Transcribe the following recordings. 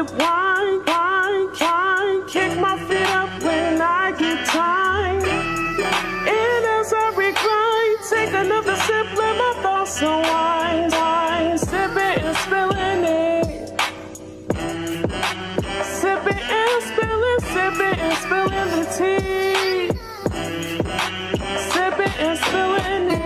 sip wine, kick my feet up when I get time. It is every grind, take another sip, let my thoughts unwind. Sipping and spilling it. Sipping and spilling the tea. Sipping and spilling it.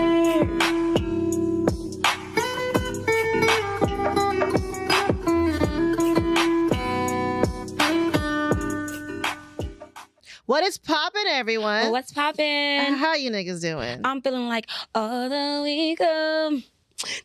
What is poppin', everyone? What's poppin'? How you niggas doing? I'm feeling like all the way come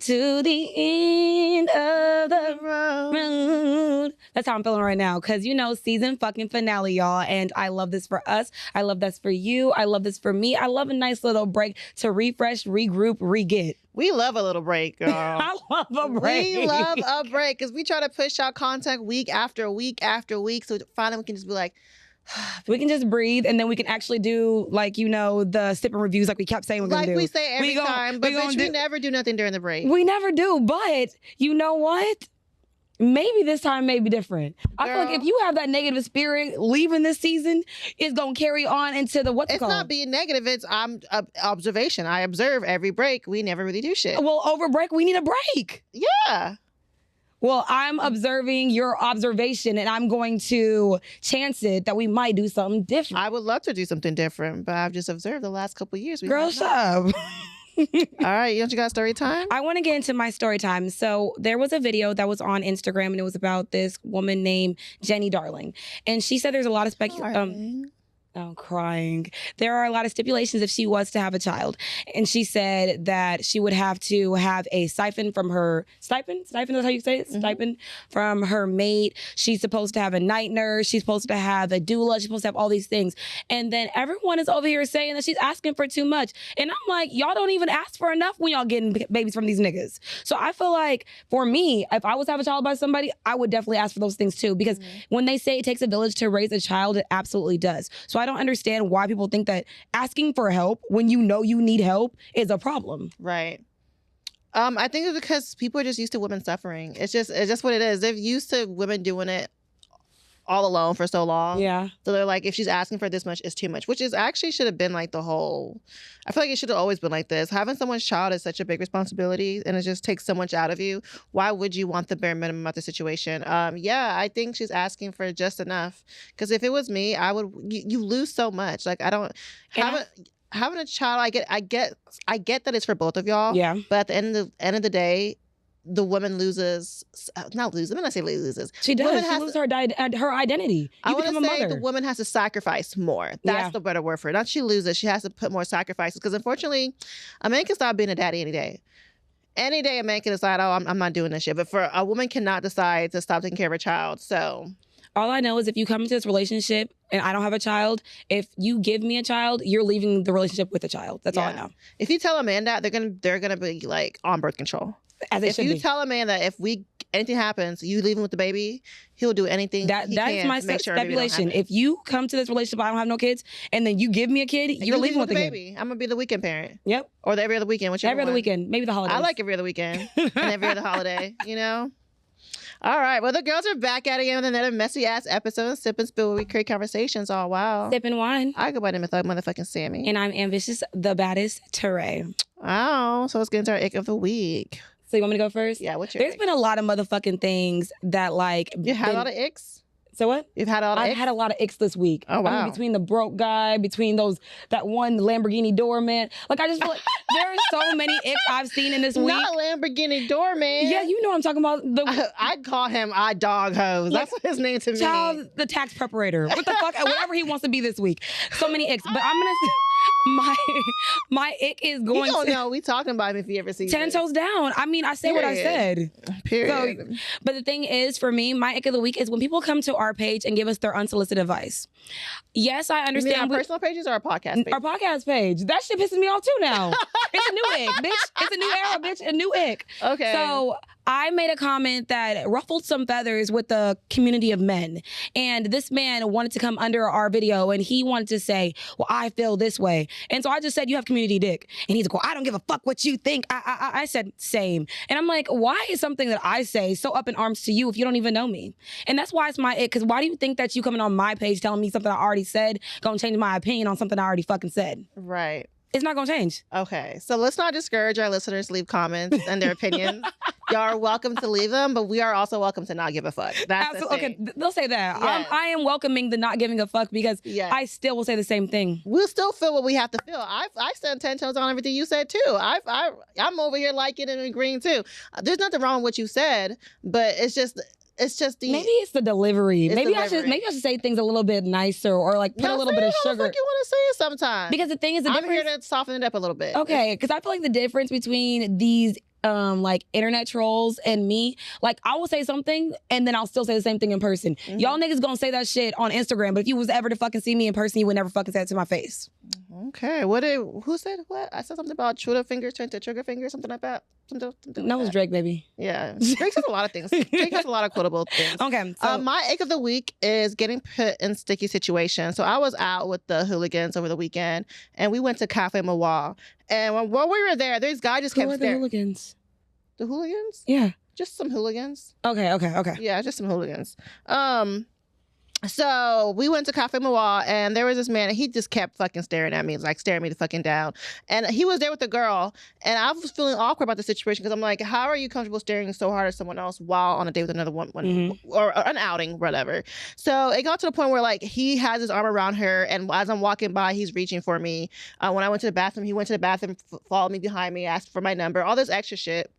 to the end of the road. That's how I'm feeling right now. Because, you know, season fucking finale, y'all. And I love this for us. I love this for you. I love this for me. I love a nice little break to refresh, regroup, re-get. We love a little break, girl. I love a break. We love a break because we try to push out content week after week after week. So finally we can just be like, we can just breathe, and then we can actually do, like, you know, the sip and reviews like we kept saying we're going to do. Like we say every time, but bitch, we never do nothing during the break. We never do, but you know what? Maybe this time may be different. I feel like if you have that negative spirit leaving this season, it's going to carry on into the what's it called? It's not being negative. It's observation. I observe every break. We never really do shit. Well, over break, we need a break. Yeah. Well, I'm observing your observation, and I'm going to chance it that we might do something different. I would love to do something different, but I've just observed the last couple of years. Girl, shut up. All right, you got story time? I want to get into my story time. So there was a video that was on Instagram, and it was about this woman named Jenny Darling. And she said there's a lot of speculation. Oh, crying. There are a lot of stipulations if she was to have a child. And she said that she would have to have a stipend from her, stipend, that's how you say it? Stipend from her mate. She's supposed to have a night nurse. She's supposed to have a doula. She's supposed to have all these things. And then everyone is over here saying that she's asking for too much. And I'm like, y'all don't even ask for enough when y'all getting babies from these niggas. So I feel like for me, if I was to have a child by somebody, I would definitely ask for those things too. Because when they say it takes a village to raise a child, it absolutely does. So I don't understand why people think that asking for help when you know you need help is a problem. Right. I think it's because people are just used to women suffering. It's just what it is. They're used to women doing it all alone for so long. Yeah. So they're like, if she's asking for this much, it's too much, which is actually should have been like the whole, I feel like it should have always been like this. Having someone's child is such a big responsibility and it just takes so much out of you. Why would you want the bare minimum of the situation? Yeah, I think she's asking for just enough. Because if it was me, I would, you lose so much. Like I don't, having a child, I get that it's for both of y'all. Yeah. But at the end of the day, the woman loses, not loses, when I say loses. She does. She loses her identity. I want to say the woman has to sacrifice more. That's the better word for it. Not she loses. She has to put more sacrifices. Because unfortunately, a man can stop being a daddy any day. Any day a man can decide, oh, I'm not doing this shit. But for a woman cannot decide to stop taking care of her child. So all I know is if you come into this relationship and I don't have a child, if you give me a child, you're leaving the relationship with a child. That's all I know. If you tell a man that, they're gonna be like on birth control. If you tell a man that if anything happens, you leave him with the baby, he'll do anything that is my speculation. If you come to this relationship, I don't have no kids, and then you give me a kid, you're leaving with the baby. I'm gonna be the weekend parent. Yep. Or every other weekend, whichever every other weekend, maybe the holidays. I like every other weekend and every other holiday. You know. All right. Well, the girls are back at it again with another messy ass episode of Sip and Spill, where we create conversations. Oh wow. Sipping wine. I go by the name of motherfucking Sammy, and I'm ambitious, the baddest Teray. Oh, so let's get into our ick of the week. So you want me to go first? Yeah, what's your There's been a lot of motherfucking things that like... You had a lot of icks? So what? You've had a lot of icks? I've had a lot of icks this week. Oh, wow. I mean, between the broke guy, between that one Lamborghini doorman. Like, I just feel like there are so many icks I've seen in this week. Not a Lamborghini doorman. Yeah, you know what I'm talking about. I'd call him I Dog Hose. That's what his name to me. Child, the tax preparator. What the fuck? Whatever he wants to be this week. So many icks. But I'm going to... My ick is going to... No, we talking about him if he ever sees 10 toes down. I mean, I say what I said. Period. So, but the thing is, for me, my ick of the week is when people come to our page and give us their unsolicited advice. Yes, I understand. You mean our personal pages or our podcast page? Our podcast page. That shit pisses me off too now. It's a new ick, bitch. It's a new era, bitch. A new ick. Okay. So I made a comment that ruffled some feathers with the community of men. And this man wanted to come under our video and he wanted to say, well, I feel this way. And so I just said, you have community dick. And he's like, well, I don't give a fuck what you think. I said, same. And I'm like, why is something that I say so up in arms to you if you don't even know me? And that's why it's my it. Because why do you think that you coming on my page telling me something I already said gonna change my opinion on something I already fucking said? Right. It's not gonna change. Okay, so let's not discourage our listeners to leave comments and their opinions. Y'all are welcome to leave them, but we are also welcome to not give a fuck. That's the thing. Okay, they'll say that. Yes. I am welcoming the not giving a fuck because Yes. I still will say the same thing. We'll still feel what we have to feel. I stand 10 toes on everything you said too. I'm over here liking and agreeing too. There's nothing wrong with what you said, but it's just the Maybe it's the delivery. It's Maybe delivery. I should say things a little bit nicer or like put a little bit of How the sugar. fuck you want to say it sometimes? Because the thing is, I'm here to soften it up a little bit. Okay, because I feel like the difference between these like internet trolls and me, like I will say something and then I'll still say the same thing in person. Mm-hmm. Y'all niggas gonna say that shit on Instagram, but if you was ever to fucking see me in person, you would never fucking say it to my face. Okay, who said what? I said something about trigger fingers turned to trigger fingers, something like that. Something That was Drake, baby. Yeah, Drake says a lot of things. Drake has a lot of quotable things. Okay, so My ache of the week is getting put in sticky situations. So I was out with the hooligans over the weekend, and we went to Cafe Mawa. And while we were there, this guy just who kept are the staring. hooligans? The hooligans? Yeah. Just some hooligans. Okay. Yeah, just some hooligans. So we went to Cafe Mawa, and there was this man, and he just kept fucking staring at me, like staring me the fucking down. And he was there with a girl, and I was feeling awkward about the situation because I'm like, how are you comfortable staring so hard at someone else while on a date with another woman or an outing, whatever? So it got to the point where like he has his arm around her, and as I'm walking by, he's reaching for me. When I went to the bathroom, he went to the bathroom, followed me behind me, asked for my number, all this extra shit.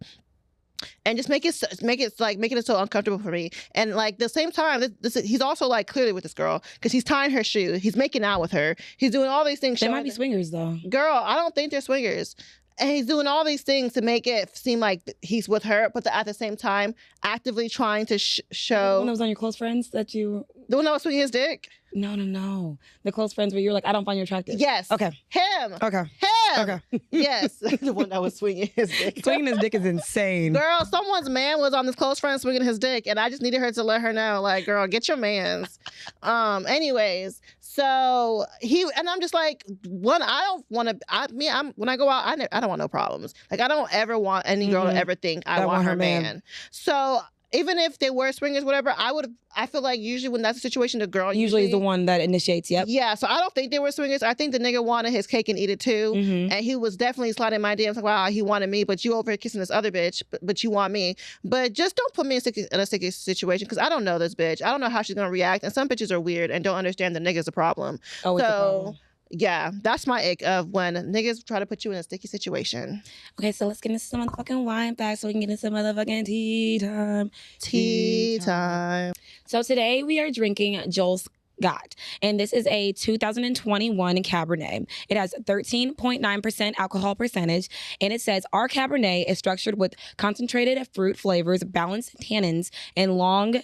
And just making it so uncomfortable for me. And like the same time, he's also like clearly with this girl because he's tying her shoe, he's making out with her, he's doing all these things. They might be swingers though. Girl, I don't think they're swingers. And he's doing all these things to make it seem like he's with her, but at the same time, actively trying to show. The one that was on your close friends that you. The one that was swinging his dick. No. The close friends where you're like, I don't find you attractive. Yes. Okay. Him. Okay. Him. Okay. Yes. The one that was swinging his dick. Swinging his dick is insane. Someone's man was on this close friend swinging his dick, and I just needed her to let her know, like, girl, get your mans. Anyways, so and I'm just like, when I go out, I don't want no problems. Like, I don't ever want any girl to ever think I want her man. So even if they were swingers, whatever, I feel like usually when that's the situation, the girl usually is the one that initiates. Yep. Yeah, so I don't think they were swingers. I think the nigga wanted his cake and eat it too. Mm-hmm. And he was definitely sliding my DMs like, wow, he wanted me, but you over here kissing this other bitch, but you want me. But just don't put me in a sticky situation because I don't know this bitch. I don't know how she's going to react. And some bitches are weird and don't understand the nigga's a problem. Oh, it's a problem. Yeah, that's my ick of when niggas try to put you in a sticky situation. Okay, so let's get into some motherfucking wine facts so we can get into some motherfucking tea time. Tea time. So today we are drinking Joel's Got, and this is a 2021 Cabernet. It has 13.9% alcohol percentage, and it says our Cabernet is structured with concentrated fruit flavors, balanced tannins, and long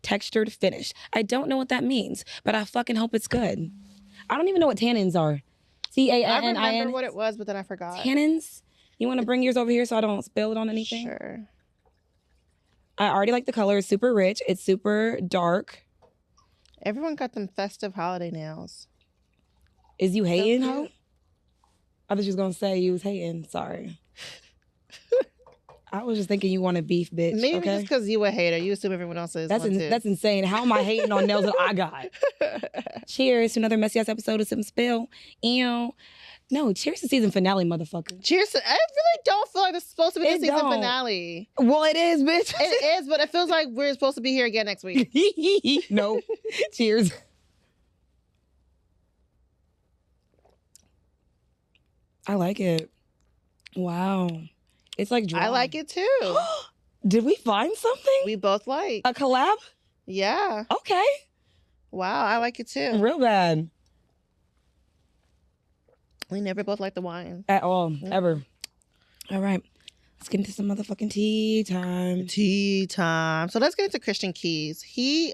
textured finish. I don't know what that means, but I fucking hope it's good. I don't even know what tannins are. T-A-N-N-I-N. I remember what it was, but then I forgot. Tannins? You want to bring yours over here so I don't spill it on anything? Sure. I already like the color. It's super rich. It's super dark. Everyone got them festive holiday nails. Is you hating, So ho? cute. I thought you was going to say you was hating. Sorry. I was just thinking you want a beef, bitch. Maybe okay? just because you a hater, you assume everyone else is. That's one too. that's insane. How am I hating on nails that I got? Cheers to another messy ass episode of Some Spill. Ew. No, cheers to season finale, motherfucker. Cheers to, I really don't feel like this is supposed to be the It season don't. finale. Well, it is, bitch. It is, but it feels like we're supposed to be here again next week. No. Cheers. I like it. Wow. It's like dry. I like it too. Did we find something? We both like. A collab? Yeah. Okay. Wow, I like it too. Real bad. We never both like the wine. At all. Ever. All right. Let's get into some motherfucking tea time. Tea time. So let's get into Christian Keys. He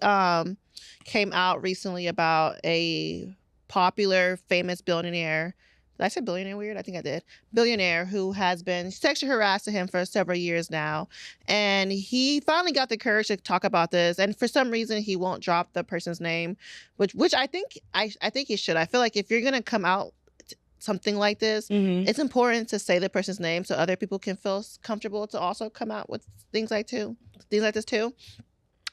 came out recently about a popular, famous billionaire Did I say billionaire weird? I think I did. Billionaire who has been sexually harassing him for several years now. And he finally got the courage to talk about this. And for some reason, he won't drop the person's name, which I think he should. I feel like if you're going to come out something like this, it's important to say the person's name so other people can feel comfortable to also come out with things like this too.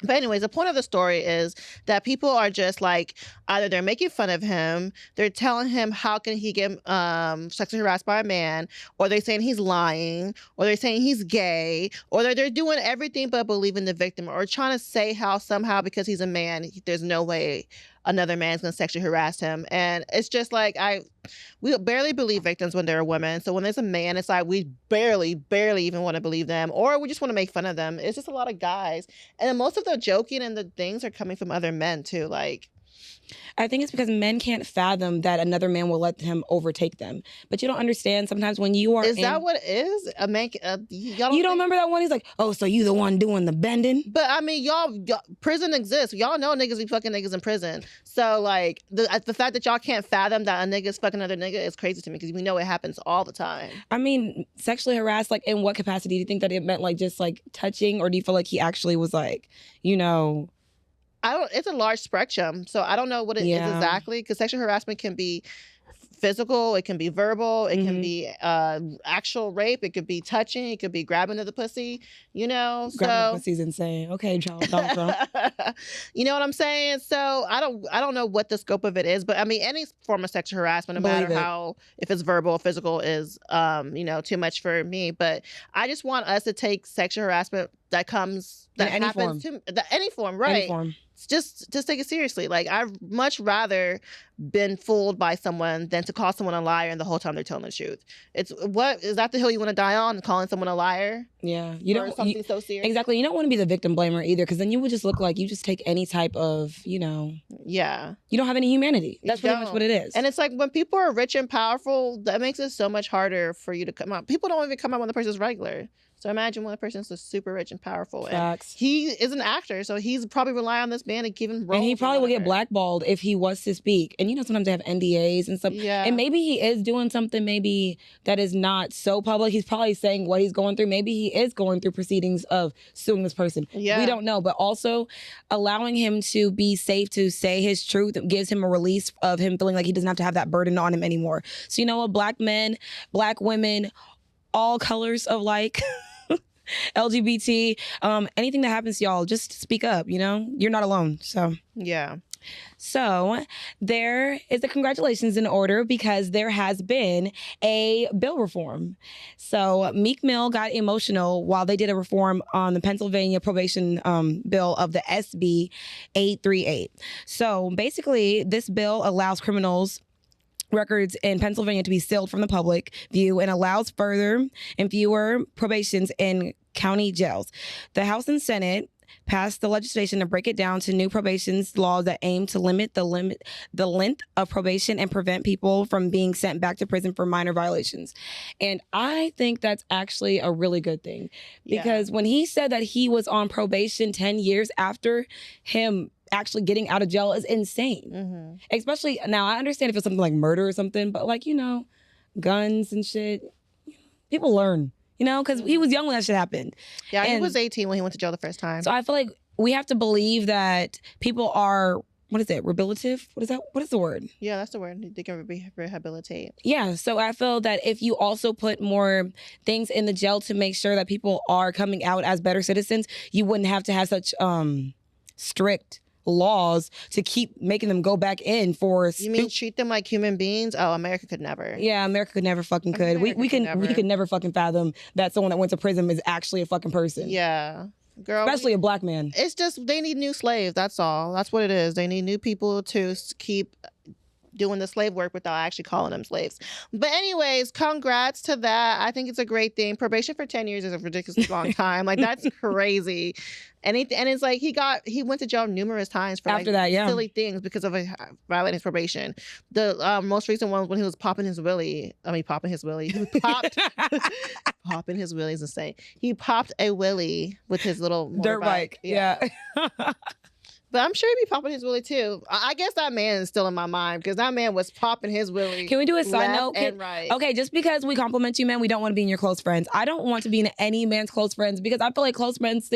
But anyways, the point of the story is that people are just like, either they're making fun of him, they're telling him how can he get sexually harassed by a man, or they're saying he's lying, or they're saying he's gay, or they're doing everything but believing the victim, or trying to say how somehow because he's a man, there's no way another man's going to sexually harass him. And it's just like, we barely believe victims when they're a woman. So when there's a man, it's like we barely even want to believe them, or we just want to make fun of them. It's just a lot of guys. And then most of the joking and the things are coming from other men too. Like, I think it's because men can't fathom that another man will let him overtake them. But you don't understand sometimes when you are that what it is? A man, you don't remember that one? He's like, oh, so you the one doing the bending? But I mean, y'all prison exists. Y'all know niggas be fucking niggas in prison. So like the fact that y'all can't fathom that a nigga's fucking another nigga is crazy to me because we know it happens all the time. I mean, sexually harassed, like in what capacity? Do you think that it meant like just like touching, or do you feel like he actually was like, you know? It's a large spectrum, so I don't know what it is exactly, because sexual harassment can be physical, it can be verbal, it can be actual rape, it could be touching, it could be grabbing of the pussy, you know. Grabbing the pussy's insane. Okay, Donald Trump. You know what I'm saying? So I don't know what the scope of it is, but I mean any form of sexual harassment, no matter how, if it's verbal or physical, is too much for me. But I just want us to take sexual harassment that happens to any form, right? Any form. Just take it seriously. Like, I've much rather been fooled by someone than to call someone a liar and the whole time they're telling the truth. What is that the hill you want to die on? Calling someone a liar? Yeah, something so serious. Exactly. You don't want to be the victim blamer either, because then you would just look like you just take any type of, Yeah. You don't have any humanity. That's pretty much what it is. And it's like when people are rich and powerful, that makes it so much harder for you to come out. People don't even come out when the person's regular. So imagine when a person's just super rich and powerful. Facts. And he is an actor, so he's probably relying on this man to give him roles. And he probably will get blackballed if he was to speak. And sometimes they have NDAs and stuff. Yeah. And maybe he is doing something maybe that is not so public. He's probably saying what he's going through. Maybe he is going through proceedings of suing this person. Yeah. We don't know. But also allowing him to be safe to say his truth gives him a release of him feeling like he doesn't have to have that burden on him anymore. So you know what? Black men, Black women, all colors of like... LGBT, anything that happens to y'all, just speak up, You're not alone, so. Yeah. So there is a congratulations in order because there has been a bill reform. So Meek Mill got emotional while they did a reform on the Pennsylvania probation bill of the SB 838. So basically, this bill allows criminals records in Pennsylvania to be sealed from the public view and allows further and fewer probations in county jails. The House and Senate passed the legislation to break it down to new probations laws that aim to limit the length of probation and prevent people from being sent back to prison for minor violations. And I think that's actually a really good thing, because when he said that he was on probation 10 years after him actually getting out of jail is insane. Mm-hmm. Especially now, I understand if it's something like murder or something, but like, guns and shit, people learn, because he was young when that shit happened. Yeah, he was 18 when he went to jail the first time. So I feel like we have to believe that people are, what is it, rehabilitative? What is that? What is the word? Yeah, that's the word. They can rehabilitate. Yeah, so I feel that if you also put more things in the jail to make sure that people are coming out as better citizens, you wouldn't have to have such strict laws to keep making them go back in for. You mean treat them like human beings? Oh, America could never. Yeah, America could never fucking could. We could never fucking fathom that someone that went to prison is actually a fucking person. Yeah. Girl, especially a Black man. It's just they need new slaves. That's all. That's what it is. They need new people to keep doing the slave work without actually calling them slaves. But anyways, congrats to that. I think it's a great thing. Probation for 10 years is a ridiculously long time. Like, that's crazy. And it's like he went to jail numerous times for after that, silly things because of violating his probation. The most recent one was when he was popping his willy. He popped popping his willy is insane. He popped a willy with his little dirt bike. Yeah. But I'm sure he'd be popping his willy too. I guess that man is still in my mind because that man was popping his willy. Can we do a side left note? and right. Okay, just because we compliment you, man, we don't want to be in your close friends. I don't want to be in any man's close friends because I feel like close friends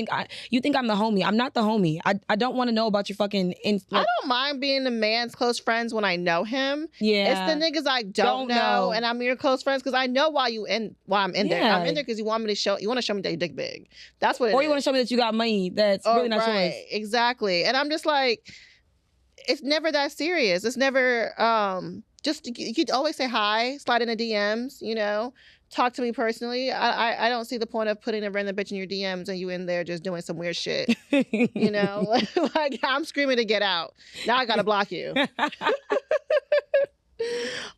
you think I'm the homie. I'm not the homie. I don't want to know about your fucking. I don't mind being a man's close friends when I know him. Yeah, it's the niggas I don't know, and I'm your close friends because I know why I'm in there. I'm in there because you want to show me that you dick big. That's what it is. Or you want to show me that you got money that's really not yours. Exactly. And I'm just like, it's never that serious. It's never just you always say hi, slide in the DMs, you know, talk to me personally. I don't see the point of putting a random bitch in your DMs and you in there just doing some weird shit. You know, like I'm screaming to get out. Now I gotta block you.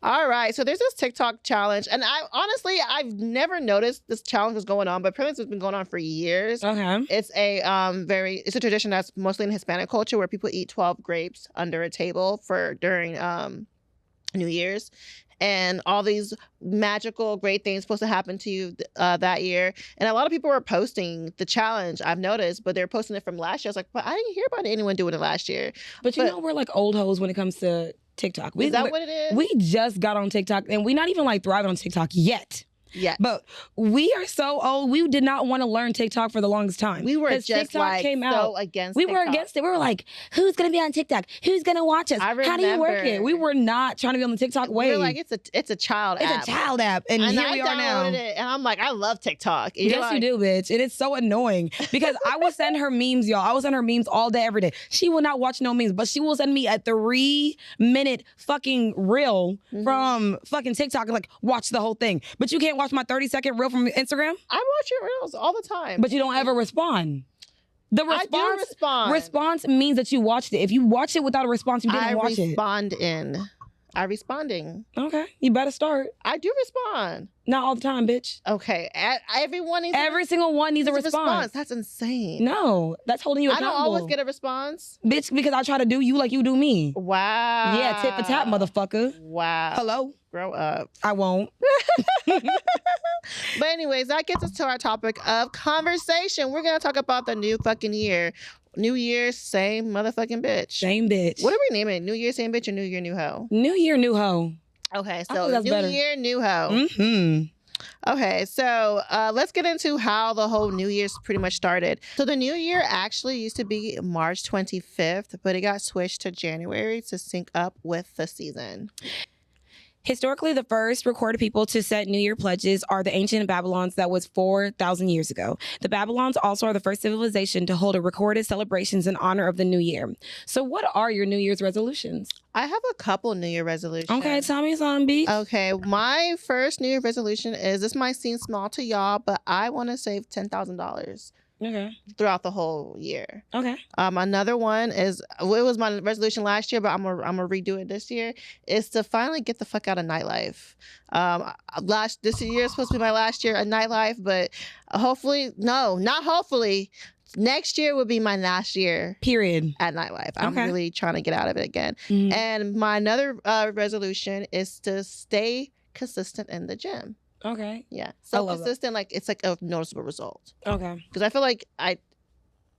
All right, so there's this TikTok challenge, and I've never noticed this challenge was going on, but pretty much it's been going on for years. Okay. It's a tradition that's mostly in Hispanic culture where people eat 12 grapes under a table during New Year's. And all these magical, great things supposed to happen to you that year. And a lot of people were posting the challenge, I've noticed, but they're posting it from last year. I was like, but I didn't hear about anyone doing it last year. But you know, we're like old hoes when it comes to TikTok. Is that what it is? We just got on TikTok, and we're not even like thriving on TikTok yet. Yeah. But we are so old. We did not want to learn TikTok for the longest time. We were just TikTok like came out, so against we TikTok. were against it. We were like, who's going to be on TikTok? Who's going to watch us? How do you work it? We were not trying to be on the TikTok wave. We were like, it's a child app. It's a child app. And here we are now. It, and I'm like, I love TikTok. Yes, you do, bitch. And it's so annoying because I will send her memes, y'all. I will send her memes all day, every day. She will not watch no memes, but she will send me a 3-minute fucking reel from fucking TikTok and like, watch the whole thing. But you can't watch my 30-second reel from Instagram? I watch your reels all the time. But you don't ever respond. The response, I do respond. Response means that you watched it. If you watched it without a response, you didn't watch it. I'm responding. Okay, you better start. I do respond. Not all the time, bitch. Okay, every single one needs a response. That's insane. No, that's holding you accountable. I don't always get a response. Bitch, because I try to do you like you do me. Wow. Yeah, tit for tat, motherfucker. Wow. Hello? Grow up. I won't. But anyways, that gets us to our topic of conversation. We're going to talk about the new fucking year. New Year, same motherfucking bitch. Same bitch. What do we name it? New Year, same bitch, or New Year, new hoe? New Year, new hoe. Okay, so New Year, new hoe. Mm-hmm. Okay, so let's get into how the whole New Year's pretty much started. So the New Year actually used to be March 25th, but it got switched to January to sync up with the season. Historically, the first recorded people to set New Year pledges are the ancient Babylons that was 4,000 years ago. The Babylons also are the first civilization to hold a recorded celebrations in honor of the New Year. So what are your New Year's resolutions? I have a couple New Year resolutions. Okay, tell me some, B. Okay, my first New Year resolution is, this might seem small to y'all, but I want to save $10,000. Okay. Throughout the whole year. Okay. Another one is, it was my resolution last year, but I'm gonna redo it this year, is to finally get the fuck out of nightlife. This year is supposed to be my last year at nightlife, but not hopefully. Next year would be my last year. Period. At nightlife. I'm really trying to get out of it again. Mm-hmm. And my another resolution is to stay consistent in the gym. Okay. Yeah. So consistent, like it's like a noticeable result. Okay. Because I feel like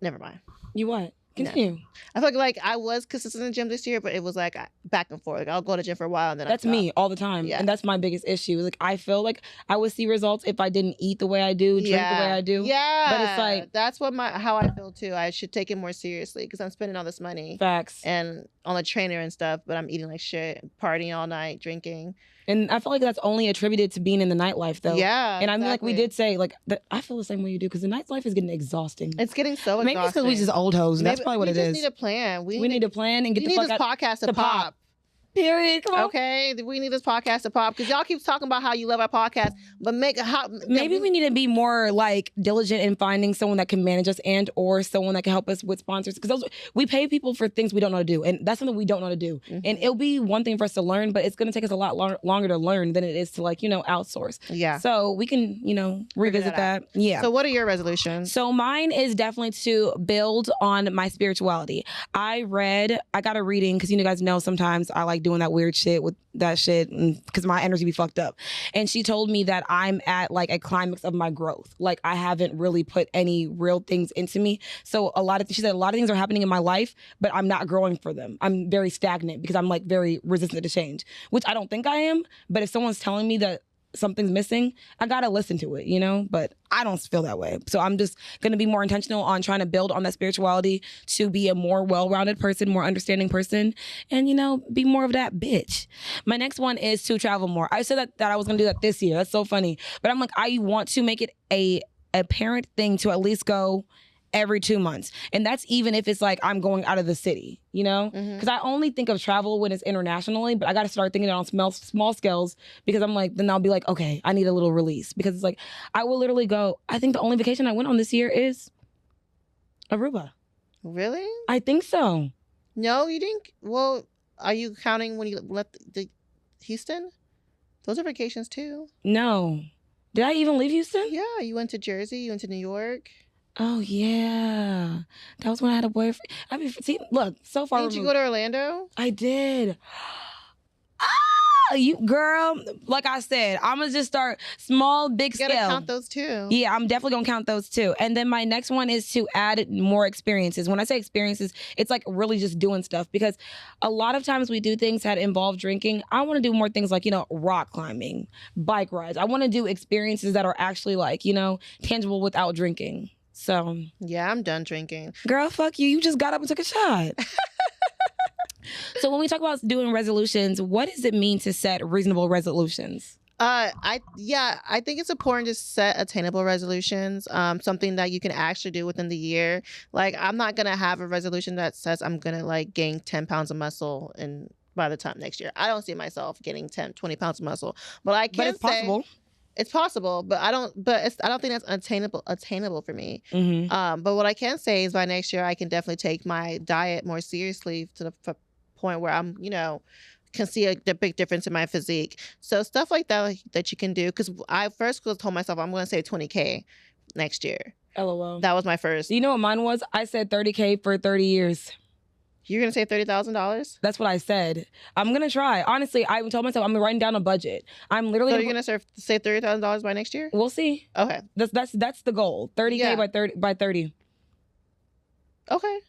never mind. You what? Continue. No. I feel like I was consistent in the gym this year, but it was like back and forth. Like I'll go to the gym for a while and then that's me all the time. Yeah. And that's my biggest issue. Like I feel like I would see results if I didn't eat the way I do, drink the way I do. Yeah. But it's like that's how I feel too. I should take it more seriously because I'm spending all this money. Facts. And on a trainer and stuff, but I'm eating like shit, partying all night, drinking. And I feel like that's only attributed to being in the nightlife, though. Yeah, and I mean, like we did say, like I feel the same way you do because the nightlife is getting exhausting. It's getting so exhausting. Maybe it's because we just old hoes. That's probably what it is. We just need a plan. We need a plan and get the fuck out. We need this podcast to pop. Period. Come on. Okay, we need this podcast to pop because y'all keep talking about how you love our podcast, but maybe we need to be more like diligent in finding someone that can manage us and or someone that can help us with sponsors because we pay people for things we don't know how to do, and that's something we don't know how to do. Mm-hmm. And it'll be one thing for us to learn, but it's going to take us a lot longer to learn than it is to outsource. Yeah. So we can revisit that. Yeah. So what are your resolutions? So mine is definitely to build on my spirituality. I got a reading because you guys know sometimes I like doing that weird shit with that shit because my energy be fucked up. And she told me that I'm at like a climax of my growth. Like I haven't really put any real things into me. So she said a lot of things are happening in my life, but I'm not growing for them. I'm very stagnant because I'm like very resistant to change, which I don't think I am. But if someone's telling me that something's missing, I gotta listen to it, you know? But I don't feel that way. So I'm just gonna be more intentional on trying to build on that spirituality to be a more well-rounded person, more understanding person, and, you know, be more of that bitch. My next one is to travel more. I said that I was gonna do that this year. That's so funny. But I'm like, I want to make it a parent thing to at least go every 2 months. And that's even if it's like I'm going out of the city, you know? Because I only think of travel when it's internationally, but I got to start thinking it on small scales because I'm like, then I'll be like, okay, I need a little release. Because it's like, I will literally go, I think the only vacation I went on this year is Aruba. Really? I think so. No, you didn't. Well, are you counting when you left the Houston? Those are vacations too. No. Did I even leave Houston? Yeah, you went to Jersey, you went to New York. Oh, yeah. That was when I had a boyfriend. I mean, see, look, so far Didn't you go to Orlando? I did. You girl, like I said, I'm gonna just start small, big scale. You gotta count those too. Yeah, I'm definitely gonna count those too. And then my next one is to add more experiences. When I say experiences, it's like really just doing stuff because a lot of times we do things that involve drinking. I want to do more things like, you know, rock climbing, bike rides. I want to do experiences that are actually like, you know, tangible without drinking. So yeah, I'm done drinking. Girl, fuck you. You just got up and took a shot. So when we talk about doing resolutions, what does it mean to set reasonable resolutions? I think it's important to set attainable resolutions. Something that you can actually do within the year. Like I'm not gonna have a resolution that says I'm gonna like gain 10 pounds of muscle and by the time next year. I don't see myself getting 10, 20 pounds of muscle. But I can it's possible. It's possible, but I don't think that's attainable for me. Mm-hmm. But what I can say is by next year I can definitely take my diet more seriously to the point where I'm, you know, can see a big difference in my physique. So stuff like that you can do. Because I first told myself I'm going to save 20K next year. LOL. That was my first. You know what mine was? I said 30K for 30 years. You're going to save $30,000? That's what I said. I'm going to try. Honestly, I told myself I'm writing down a budget. I'm literally. So you're going to save $30,000 by next year? We'll see. Okay. That's the goal. 30K by 30. Okay.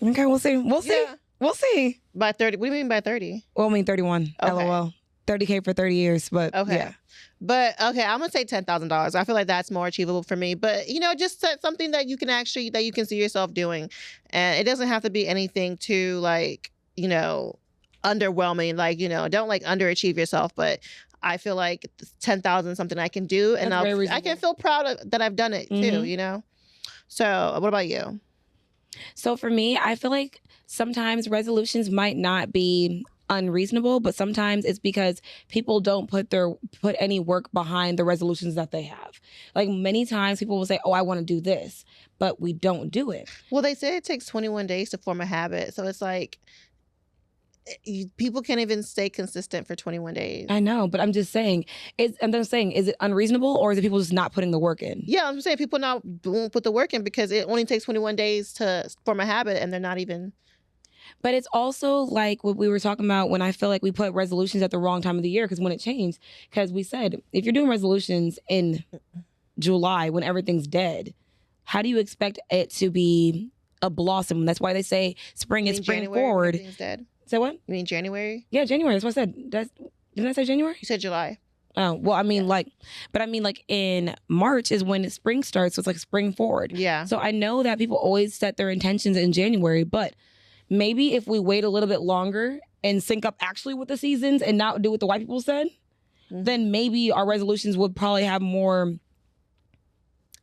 Okay, we'll see. We'll see. Yeah. We'll see. By 30. What do you mean by 30? Well, I mean 31. Okay. LOL. 30K for 30 years, but okay. Yeah. But okay, I'm gonna say $10,000. I feel like that's more achievable for me. But you know, just set something that you can see yourself doing, and it doesn't have to be anything too like, you know, underwhelming. Like, you know, don't like underachieve yourself. But I feel like 10,000 something I can do, and I can feel proud that I've done it too. You know. So what about you? So for me, I feel like sometimes resolutions might not be unreasonable, but sometimes it's because people don't put any work behind the resolutions that they have. Like many times people will say, oh, I want to do this, but we don't do it. Well, they say it takes 21 days to form a habit. So it's like people can't even stay consistent for 21 days. I know, but I'm just saying, is it unreasonable or is it people just not putting the work in? Yeah, I'm saying people won't put the work in because it only takes 21 days to form a habit and they're not even. But it's also like what we were talking about when I feel like we put resolutions at the wrong time of the year because when it changed, because we said, if you're doing resolutions in July when everything's dead, how do you expect it to be a blossom? That's why they say spring is spring forward. Everything's dead. Say what? You mean January? Yeah, January. That's what I said. Didn't I say January? You said July. Oh, well, I mean, like in March is when spring starts. So it's like spring forward. Yeah. So I know that people always set their intentions in January, but maybe if we wait a little bit longer and sync up actually with the seasons and not do what the white people said, then maybe our resolutions would probably have more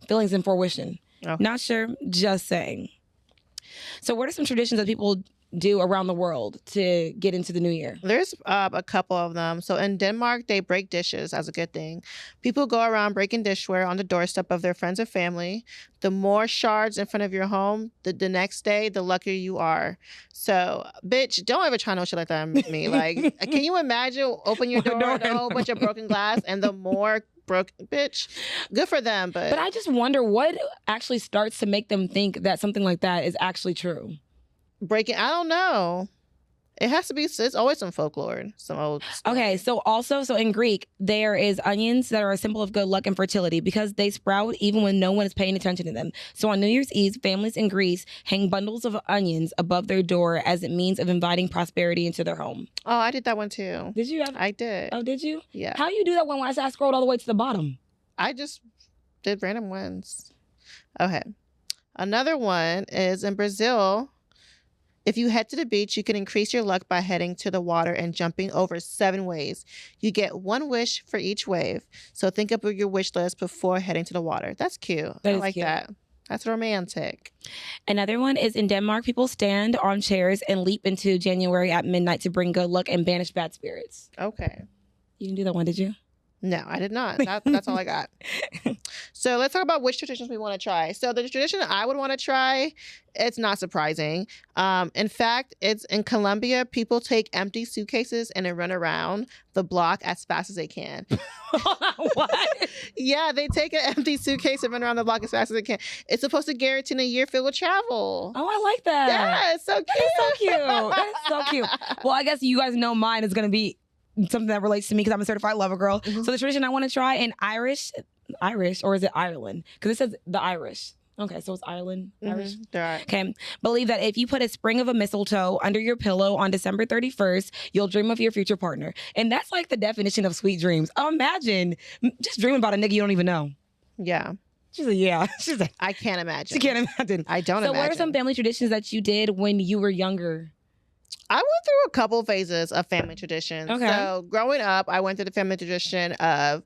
feelings in fruition. Okay. Not sure, just saying. So what are some traditions that people do around the world to get into the new year? There's a couple of them. So in Denmark, they break dishes as a good thing. People go around breaking dishware on the doorstep of their friends and family. The more shards in front of your home, the next day, the luckier you are. So, bitch, don't ever try no shit like that with me. Like, can you imagine open your door and a whole bunch of broken glass and the more broken, bitch, good for them. But I just wonder what actually starts to make them think that something like that is actually true. Breaking, I don't know. It has to be. It's always some folklore, some old story. Okay, so in Greek, there is onions that are a symbol of good luck and fertility because they sprout even when no one is paying attention to them. So on New Year's Eve, families in Greece hang bundles of onions above their door as a means of inviting prosperity into their home. Oh, I did that one too. Did you? I did. Oh, did you? Yeah. How you do that one when I scrolled all the way to the bottom? I just did random ones. Okay. Another one is in Brazil. If you head to the beach, you can increase your luck by heading to the water and jumping over 7 waves. You get 1 wish for each wave. So think up your wish list before heading to the water. That's cute. I like that. That's romantic. Another one is in Denmark. People stand on chairs and leap into January at midnight to bring good luck and banish bad spirits. Okay. You didn't do that one, did you? No, I did not. That's all I got. So let's talk about which traditions we want to try. So the tradition I would want to try, it's not surprising. In fact, it's in Colombia. People take empty suitcases and they run around the block as fast as they can. What? Yeah, they take an empty suitcase and run around the block as fast as they can. It's supposed to guarantee a year filled with travel. Oh, I like that. Yeah, it's so cute. That is so cute. That is so cute. Well, I guess you guys know mine is going to be something that relates to me because I'm a certified lover girl. Mm-hmm. So the tradition I want to try in Irish, or is it Ireland? Because it says the Irish. Okay, so it's Ireland, Irish. Right. Okay, believe that if you put a sprig of a mistletoe under your pillow on December 31st, you'll dream of your future partner. And that's like the definition of sweet dreams. Imagine just dreaming about a nigga you don't even know. Yeah. She's like, yeah. She's like, I can't imagine. She can't imagine. I don't imagine. So what are some family traditions that you did when you were younger? I went through a couple phases of family traditions. Okay. So growing up, I went through the family tradition of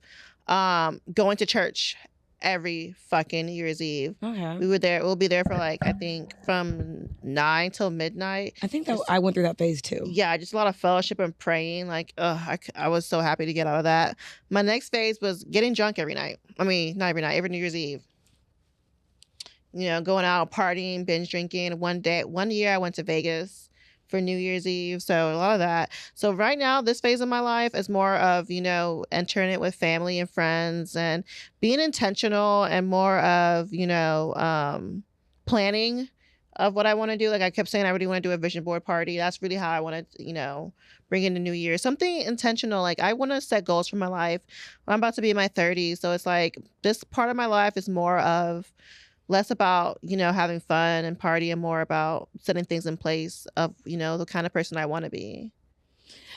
going to church every fucking New Year's Eve. Okay. We'll be there for like, I think from 9 till midnight. I think that I went through that phase too. Yeah, just a lot of fellowship and praying. Like, I was so happy to get out of that. My next phase was getting drunk every night. I mean, not every night, every New Year's Eve. You know, going out, partying, binge drinking. One year I went to Vegas for New Year's Eve. So a lot of that. So right now, this phase of my life is more of, you know, entering it with family and friends and being intentional and more of, you know, planning of what I want to do. Like I kept saying, I really want to do a vision board party. That's really how I want to, you know, bring in the new year. Something intentional. Like I want to set goals for my life. I'm about to be in my 30s. So it's like this part of my life is more of less about, you know, having fun and party and more about setting things in place of, you know, the kind of person I want to be.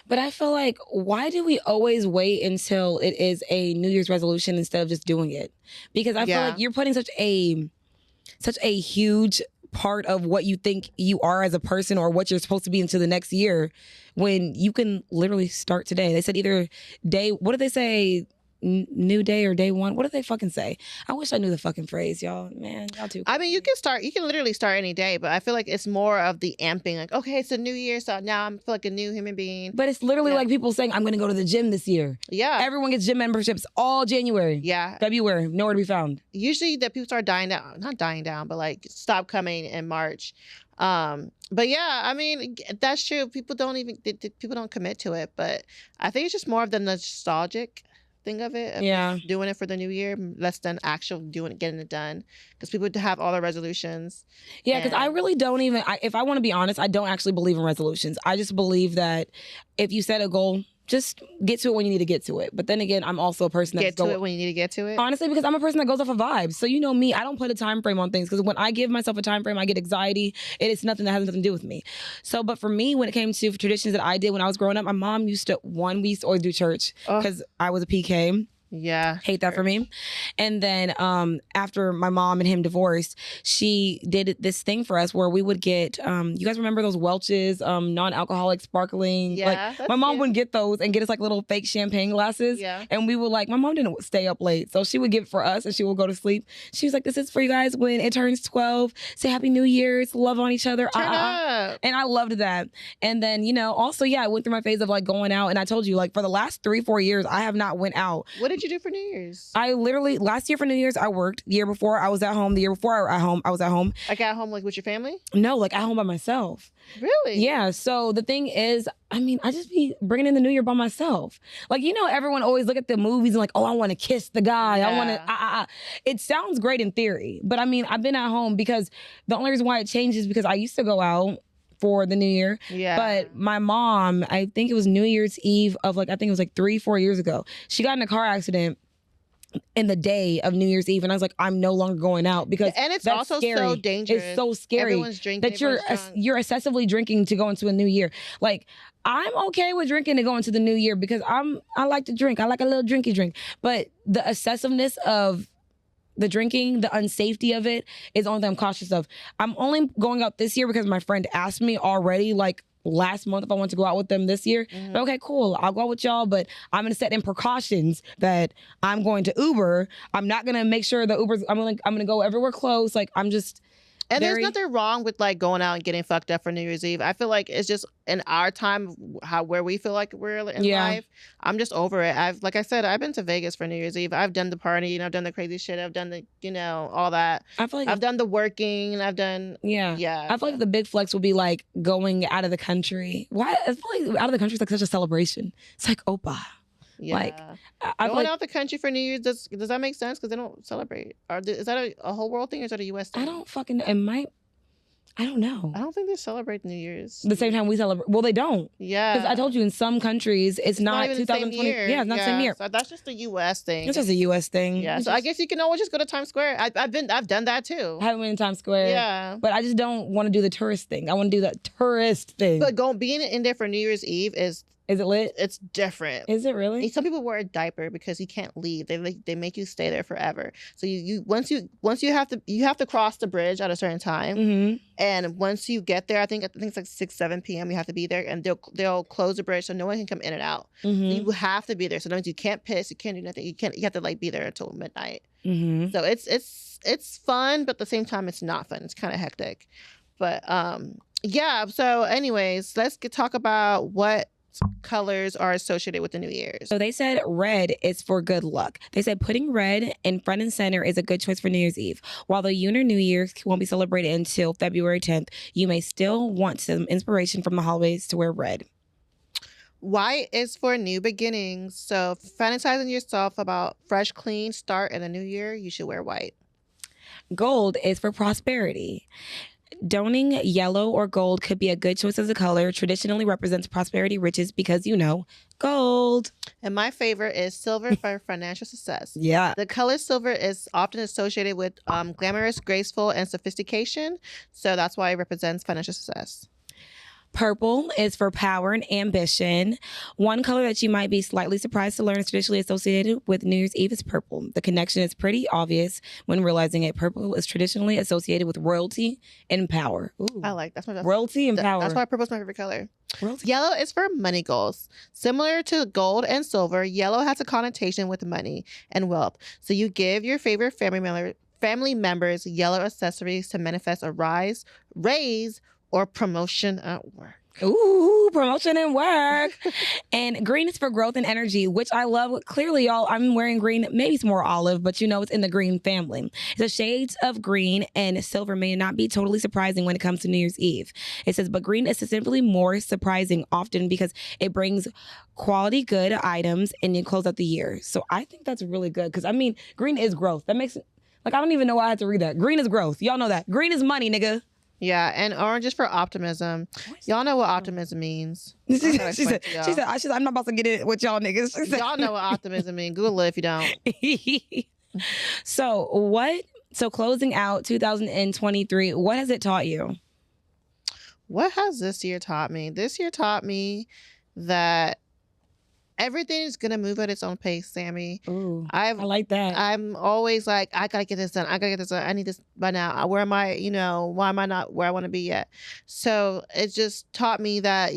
But I feel like, why do we always wait until it is a New Year's resolution instead of just doing it? Because I feel like you're putting such a huge part of what you think you are as a person or what you're supposed to be into the next year when you can literally start today. They said either what did they say? New day or day one? What did they fucking say? I wish I knew the fucking phrase, y'all. Man, y'all too. I mean, you can literally start any day, but I feel like it's more of the amping. Like, okay, it's a new year, so now I feel like a new human being. But it's literally like people saying, I'm going to go to the gym this year. Yeah. Everyone gets gym memberships all January. Yeah. February, nowhere to be found. Usually that people start not dying down, but like stop coming in March. But yeah, I mean, that's true. People don't commit to it, but I think it's just more of the nostalgic thing of it. Doing it for the new year, less than actual getting it done. Because people have all their resolutions. Yeah, because I really don't even, if I want to be honest, I don't actually believe in resolutions. I just believe that if you set a goal, just get to it when you need to get to it. But then again, I'm also a person that get to it when you need to get to it. Honestly, because I'm a person that goes off of vibes. So you know me, I don't put a time frame on things because when I give myself a time frame, I get anxiety. It is nothing that has nothing to do with me. So, but for me, when it came to traditions that I did when I was growing up, my mom we used to always do church because I was a PK. Yeah. Hate that for me. And then after my mom and him divorced, she did this thing for us where we would get, you guys remember those Welch's non-alcoholic sparkling? Yeah. Like, my mom would get those and get us like little fake champagne glasses. Yeah. And we would my mom didn't stay up late. So she would give it for us and she would go to sleep. She was like, this is for you guys when it turns 12. Say Happy New Year's. Love on each other. Turn up. And I loved that. And then, you know, also, I went through my phase of like going out. And I told you, like for the last 3-4 years, I have not went out. What did you do for New Year's? I literally, last year for New Year's, I worked. The year before, I was at home. The year before, I was at home. Like at home, like with your family? No, like at home by myself. Really? Yeah. So the thing is, I mean, I just be bringing in the New Year by myself. Like, you know, everyone always look at the movies and like, oh, I want to kiss the guy. Yeah. I want to, It sounds great in theory. But I mean, I've been at home because the only reason why it changed is because I used to go out for the New Year. Yeah. But my mom, I think it was New Year's Eve of I think it was 3-4 years ago. She got in a car accident in the day of New Year's Eve, and I was like, I'm no longer going out because and it's that's also scary. so dangerous. It's so scary. Everyone's drinking. That you're excessively drinking to go into a new year. Like, I'm okay with drinking to go into the new year because I like to drink. I like a little drinky drink. But the excessiveness of the drinking, the unsafety of it is the only thing I'm cautious of. I'm only going out this year because my friend asked me already, last month, if I want to go out with them this year. Mm-hmm. But okay, cool. I'll go out with y'all, but I'm gonna set in precautions that I'm going to Uber. I'm not gonna make sure the Uber's. I'm gonna go everywhere close. I'm just. And there's nothing wrong with going out and getting fucked up for New Year's Eve. I feel like it's just in our time, where we feel like we're in life. I'm just over it. Like I said, I've been to Vegas for New Year's Eve. I've done the party and I've done the crazy shit. I've done the, all that. I feel like I've done the working and I've done. Yeah. I feel like the big flex would be going out of the country. Why? I feel like out of the country is such a celebration. It's like Opa. Yeah. I going out the country for New Year's, does that make sense? Because they don't celebrate. Is that a whole world thing or is that a U.S. thing? I don't fucking know. I don't know. I don't think they celebrate New Year's. The same time we celebrate. Well, they don't. Yeah. Because I told you in some countries, it's not even 2020. Yeah, it's not the same year. So that's just a U.S. thing. It's just a U.S. thing. Yeah. So I guess you can always just go to Times Square. I've done that too. I haven't been in Times Square. Yeah. But I just don't want to do the tourist thing. I want to do the tourist thing. But being in there for New Year's Eve is it lit? It's different. Is it really? Some people wear a diaper because you can't leave. They make you stay there forever. So once you have to cross the bridge at a certain time. Mm-hmm. And once you get there, I think it's 6-7 p.m. you have to be there, and they'll close the bridge so no one can come in and out. Mm-hmm. So you have to be there. So that means you can't piss, you can't do nothing. You have to be there until midnight. Mm-hmm. So it's fun, but at the same time it's not fun. It's kind of hectic. But yeah. So anyways, let's talk about what colors are associated with the New Year's. So they said red is for good luck. They said putting red in front and center is a good choice for New Year's Eve. While the Lunar New Year's won't be celebrated until February 10th, you may still want some inspiration from the holidays to wear red. White is for new beginnings. So fantasizing yourself about fresh, clean start in the new year, you should wear white. Gold is for prosperity. Donning yellow or gold could be a good choice as a color. Traditionally represents prosperity, riches, because gold. And my favorite is silver for financial success. Yeah. The color silver is often associated with glamorous, graceful, and sophistication. So that's why it represents financial success. Purple is for power and ambition. One color that you might be slightly surprised to learn is traditionally associated with New Year's Eve is purple. The connection is pretty obvious when realizing it. Purple is traditionally associated with royalty and power. Ooh. I like that's my royalty and power. That's why purple's my favorite color. Royalty. Yellow is for money goals. Similar to gold and silver, yellow has a connotation with money and wealth. So you give your favorite family members yellow accessories to manifest a raise, or promotion at work. Ooh, promotion and work. And green is for growth and energy, which I love. Clearly, y'all, I'm wearing green. Maybe it's more olive, but it's in the green family. The shades of green and silver may not be totally surprising when it comes to New Year's Eve. It says, but green is simply more surprising often because it brings quality good items and you close out the year. So I think that's really good because, green is growth. That makes it, I don't even know why I had to read that. Green is growth. Y'all know that. Green is money, nigga. Yeah, and orange is for optimism. Y'all know what optimism means. She said, I'm not about to get it with y'all niggas. Y'all know what optimism means. Google it if you don't. So closing out 2023, what has it taught you? What has this year taught me? This year taught me that everything is going to move at its own pace, Sammy. Ooh, I like that. I'm always like, I got to get this done. I need this by now. Where am I? Why am I not where I want to be yet? So it just taught me that,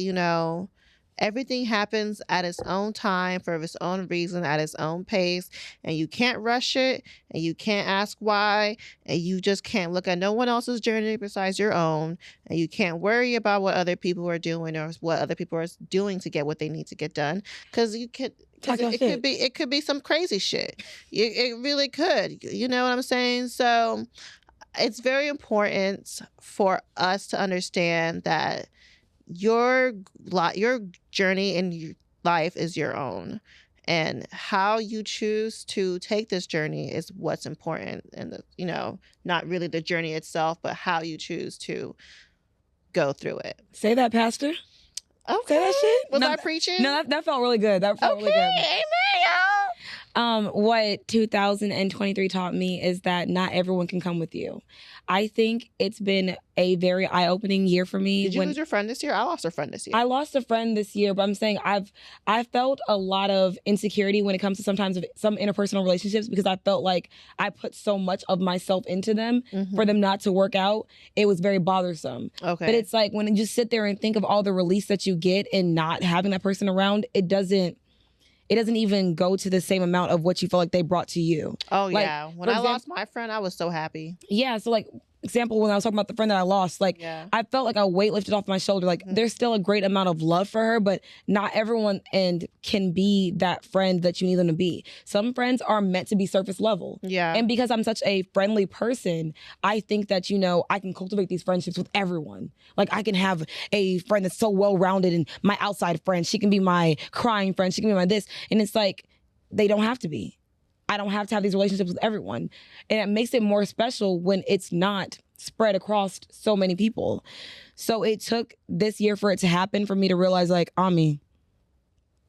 everything happens at its own time for its own reason, at its own pace. And you can't rush it. And you can't ask why. And you just can't look at no one else's journey besides your own. And you can't worry about what other people are doing or what other people are doing to get what they need to get done. Because it could be some crazy shit. It really could. You know what I'm saying? So it's very important for us to understand that your journey in your life is your own, and how you choose to take this journey is what's important. And not really the journey itself, but how you choose to go through it. Say that, Pastor. Okay. Say that shit. Was No, I preaching? No, that felt really good. That felt really good. Amen, y'all. What 2023 taught me is that not everyone can come with you. I think it's been a very eye-opening year for me. Did you lose your friend this year? I lost a friend this year. I lost a friend this year, but I'm saying I felt a lot of insecurity when it comes to sometimes of some interpersonal relationships because I felt like I put so much of myself into them for them not to work out. It was very bothersome. Okay. But it's like when you just sit there and think of all the release that you get and not having that person around, it doesn't even go to the same amount of what you feel like they brought to you. Oh, like, yeah. When I lost my friend, I was so happy. Yeah. So, like, example, when I was talking about the friend that I lost, like, I felt like a weight lifted off my shoulder. Like, there's still a great amount of love for her, but not everyone can be that friend that you need them to be. Some friends are meant to be surface level. Yeah. And because I'm such a friendly person, I think that, I can cultivate these friendships with everyone. Like, I can have a friend that's so well-rounded and my outside friend. She can be my crying friend. She can be my this. And it's like, they don't have to be. I don't have to have these relationships with everyone. And it makes it more special when it's not spread across so many people. So it took this year for it to happen for me to realize, like, Ami,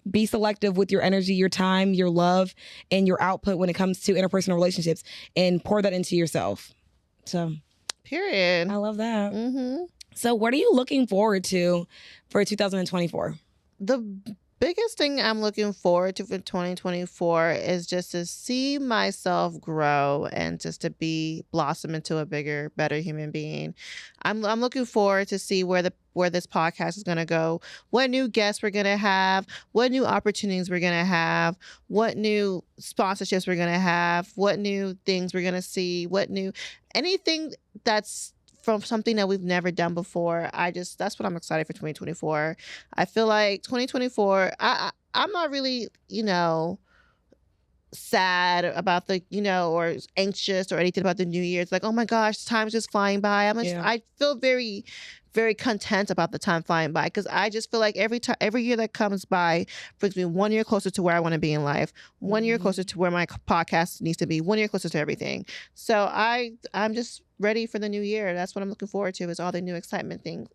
be selective with your energy, your time, your love, and your output when it comes to interpersonal relationships and pour that into yourself. So, period. I love that. So what are you looking forward to for 2024? The biggest thing I'm looking forward to for 2024 is just to see myself grow and just to blossom into a bigger, better human being. I'm looking forward to see where this podcast is going to go, what new guests we're going to have, what new opportunities we're going to have, what new sponsorships we're going to have, what new things we're going to see, anything that's from something that we've never done before. That's what I'm excited for 2024. I feel like 2024, I'm not really, sad about or anxious or anything about the new year. It's like, oh my gosh, time's just flying by. I feel very, very content about the time flying by because I just feel like every year that comes by brings me 1 year closer to where I want to be in life, 1 year closer to where my podcast needs to be, 1 year closer to everything. So I'm just ready for the new year. That's what I'm looking forward to, is all the new exciting things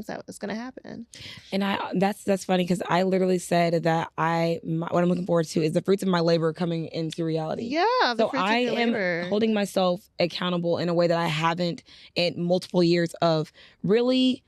that's going to happen. And that's funny because I literally said that what I'm looking forward to is the fruits of my labor coming into reality. Yeah. So I am holding myself accountable in a way that I haven't in multiple years of really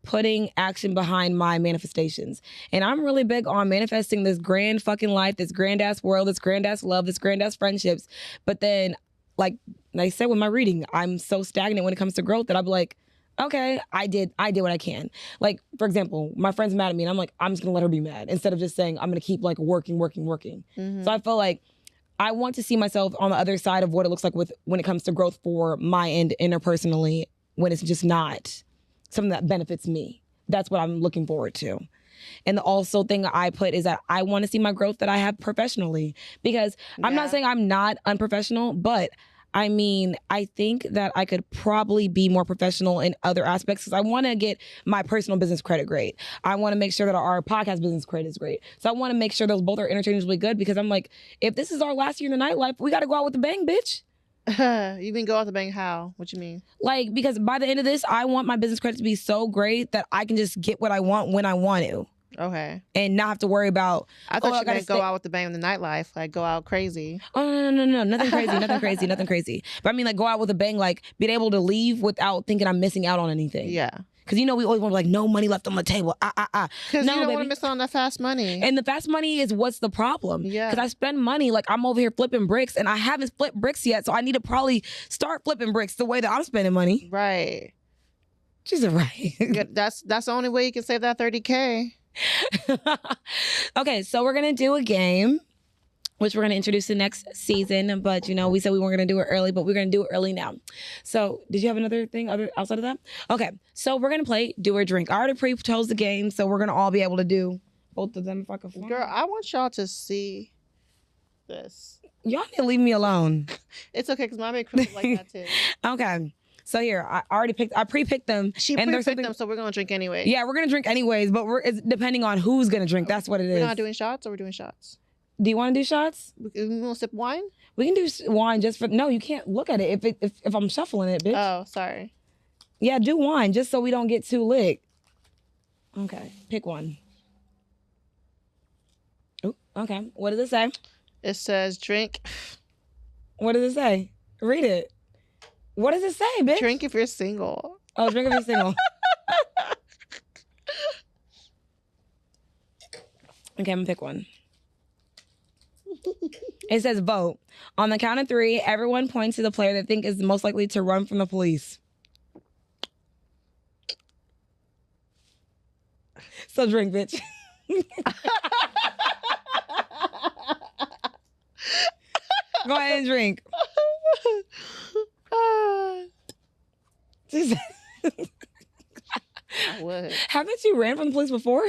putting action behind my manifestations. And I'm really big on manifesting this grand fucking life, this grand ass world, this grand ass love, this grand ass friendships. But then, like I said with my reading, I'm so stagnant when it comes to growth that I'll be like, okay, I did what I can. Like, for example, my friend's mad at me and I'm like, I'm just gonna let her be mad instead of just saying I'm gonna keep like working. So I feel like I want to see myself on the other side of what it looks like when it comes to growth for my end interpersonally, when it's just not something that benefits me. That's what I'm looking forward to. And the also thing I put is that I want to see my growth that I have professionally, because I'm not saying I'm not unprofessional, but I mean, I think that I could probably be more professional in other aspects because I want to get my personal business credit great. I want to make sure that our podcast business credit is great. So I want to make sure those both are interchangeably good, because I'm like, if this is our last year in the nightlife, we got to go out with a bang, bitch. You mean go out the bank? How? What you mean? Like, because by the end of this, I want my business credit to be so great that I can just get what I want when I want to. Okay. And not have to worry about. I thought you meant go out with the bang in the nightlife, like go out crazy. Oh no, nothing crazy, nothing crazy. But I mean, like, go out with a bang, like being able to leave without thinking I'm missing out on anything. Yeah. Because we always want to like, no money left on the table. Because you don't want to miss out on that fast money. And the fast money is what's the problem. Yeah. Because I spend money, like I'm over here flipping bricks and I haven't flipped bricks yet. So I need to probably start flipping bricks the way that I'm spending money. Right. She's right. Yeah, that's the only way you can save that $30K. Okay, so we're going to do a game, which we're going to introduce the next season. But, we said we weren't going to do it early, but we're going to do it early now. So did you have another thing outside of that? Okay, so we're going to play Do or Drink. I already pre-chose the game, so we're going to all be able to do both of them if I can find. Girl, I want y'all to see this. Y'all need to leave me alone. It's okay, because my crew like that too. Okay. So here, I pre-picked them. She pre-picked them, so we're going to drink anyway. Yeah, we're going to drink anyways, but it's depending on who's going to drink. That's what it is. We're not doing shots, or we're doing shots? Do you want to do shots? We want to sip wine? We can do wine just for... No, you can't look at it if I'm shuffling it, bitch. Oh, sorry. Yeah, do one, just so we don't get too lit. Okay, pick one. Oh, okay. What does it say? It says drink. What does it say? Read it. What does it say, bitch? Drink if you're single. Oh, drink if you're single. Okay, I'm gonna pick one. It says vote. On the count of 3, everyone points to the player they think is most likely to run from the police. So drink, bitch. Go ahead and drink. What? Haven't you ran from the police before?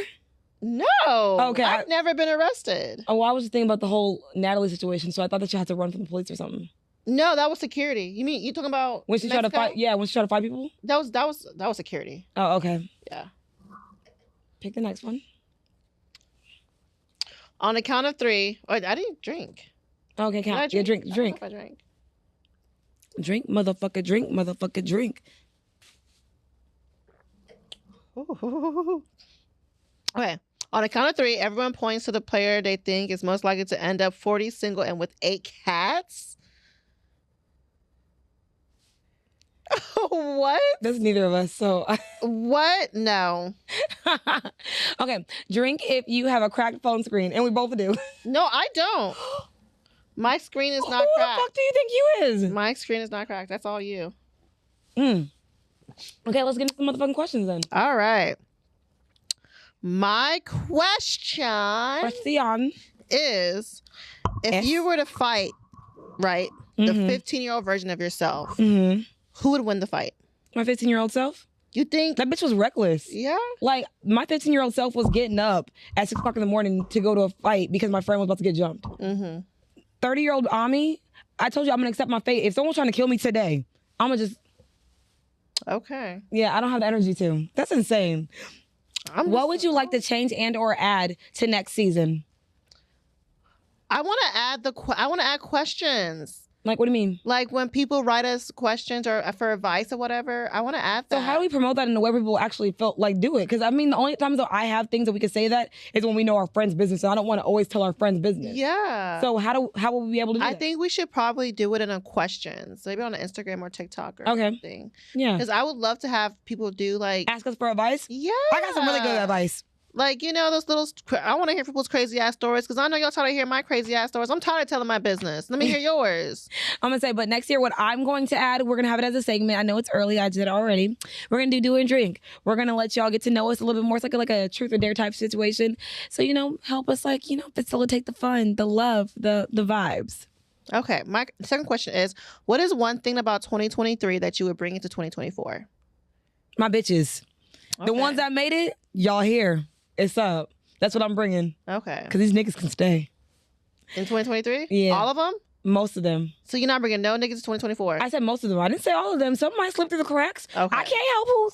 No. Okay. I've never been arrested. Oh, well, I was just thinking about the whole Natalie situation, so I thought that you had to run from the police or something. No, that was security. You mean you talking about When she tried to fight? Yeah, when she tried to fight people. That was security. Oh, okay. Yeah. Pick the next one. On the count of 3. Oh, I didn't drink. Okay, Did I count. Yeah, drink, I drink. don't know if I drank. Drink, motherfucker, drink, motherfucker, drink. Ooh. Okay. On the count of 3, everyone points to the player they think is most likely to end up 40 single and with 8 cats. What? That's neither of us, so. What? No. Okay, drink if you have a cracked phone screen, and we both do. No, I don't. My screen is not Who cracked. the fuck do you think you is? My screen is not cracked. That's all you. Okay, let's get into some motherfucking questions then. All right. My question is, if you were to fight, right, the 15-year-old version of yourself, who would win the fight? My 15-year-old self? You think? That bitch was reckless. Yeah? Like, my 15-year-old self was getting up at 6 o'clock in the morning to go to a fight because my friend was about to get jumped. 30-year-old Ami, I told you I'm going to accept my fate. If someone's trying to kill me today, I'm going to just... Okay. Yeah, I don't have the energy to. That's insane. What would you like to change and or add to next season? I want to add questions. Like, what do you mean? Like when people write us questions or for advice or whatever, I want to add that. So how do we promote that in a way where people actually feel like do it? Because I mean, the only times that I have things that we can say that is when we know our friend's business. So I don't want to always tell our friend's business. Yeah. So how will we be able to do that? I think we should probably do it in a questions, maybe on Instagram or TikTok or something. Yeah. Because I would love to have people do like ask us for advice. Yeah. I got some really good advice. Like, you know, those little, I want to hear people's crazy ass stories because I know y'all tired of hearing my crazy ass stories. I'm tired of telling my business. Let me hear yours. I'm going to say, but next year, what I'm going to add, we're going to have it as a segment. I know it's early. I did it already. We're going to do and drink. We're going to let y'all get to know us a little bit more. It's like a truth or dare type situation. So, you know, help us like, you know, facilitate the fun, the love, the vibes. Okay. My second question is, what is one thing about 2023 that you would bring into 2024? My bitches. Okay. The ones that made it, y'all here. It's up. That's what I'm bringing. Okay. Because these niggas can stay. In 2023? Yeah. All of them? Most of them. So you're not bringing no niggas to 2024? I said most of them. I didn't say all of them. Some might slip through the cracks. Okay. I can't help who.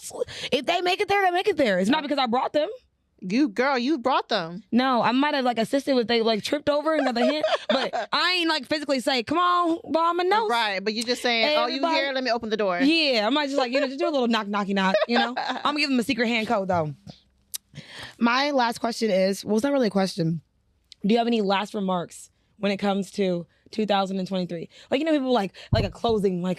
If they make it there, they make it there. It's not because I brought them. You brought them. No, I might have like assisted with they like tripped over and got the hint, but I ain't like physically say, "Come on, bomb a nose." Right, but you just saying, Hey, "Oh, you here? Let me open the door." Yeah, I might just like just do a little knock. You know, I'm gonna give them a secret hand code though. My last question is, well, it's not really a question. Do you have any last remarks when it comes to 2023? Like, you know, people like a closing time.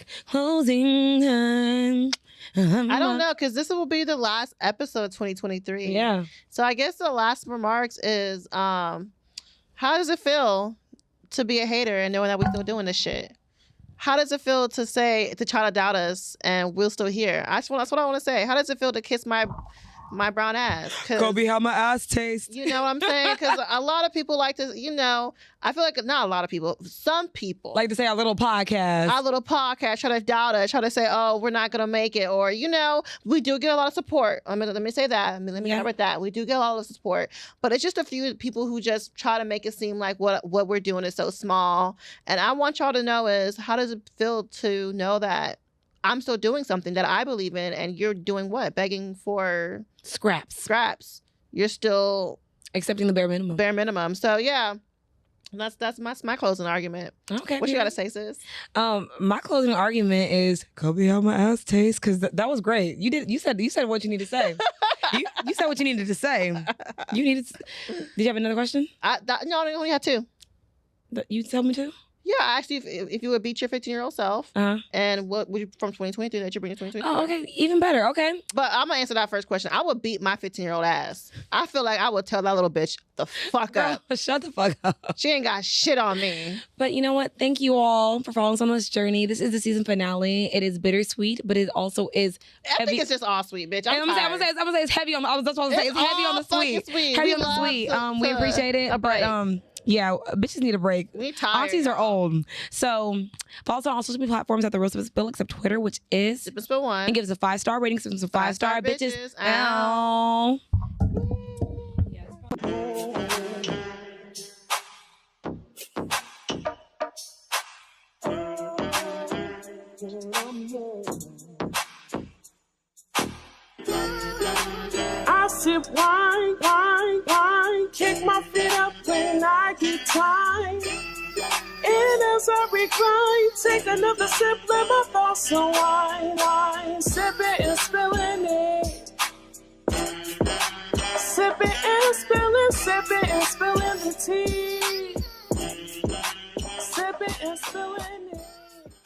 I don't know, because this will be the last episode of 2023. Yeah. So I guess the last remarks is, how does it feel to be a hater and knowing that we're still doing this shit? How does it feel to try to doubt us and we're still here? That's what I want to say. How does it feel to kiss my brown ass? Kobe, how my ass tastes. You know what I'm saying? Because a lot of people like to, you know, I feel like not a lot of people, some people like to say our little podcast try to doubt us, try to say, oh, we're not going to make it. Or, you know, we do get a lot of support. Let me say that. Let me cover that. We do get a lot of support. But it's just a few people who just try to make it seem like what we're doing is so small. And I want y'all to know is, how does it feel to know that I'm still doing something that I believe in, and you're doing what? Begging for scraps. You're still accepting the bare minimum. So yeah, That's my closing argument. Okay. What you gotta say, sis? My closing argument is Kobe, how my ass tastes, because that was great. You said what you need to say. you said what you needed to say. Did you have another question? No, I only had two. You tell me to? Yeah, I asked you if you would beat your 15-year-old self, and what would you from 2023 that you bring to 2023? Oh, okay, even better. Okay, but I'm gonna answer that first question. I would beat my 15-year-old ass. I feel like I would tell that little bitch the fuck up. Shut the fuck up. She ain't got shit on me. But you know what? Thank you all for following us on this journey. This is the season finale. It is bittersweet, but it also is. I think it's just all sweet, bitch. I'm gonna say it's heavy on. That's what I was saying. It's heavy on the sweet. Heavy on the sweet. We appreciate it, but yeah, bitches need a break. We tired. Aunties are old. So follow us on all social media platforms at the Roast of Spill, except Twitter, which is Sip and Spill 1. And give us a 5-star rating. Give us a 5-star, bitches. Ow. I sip wine, kick my feet up when I get tired. And as I recline, take another sip, let my thoughts unwind. Sip it and spill it.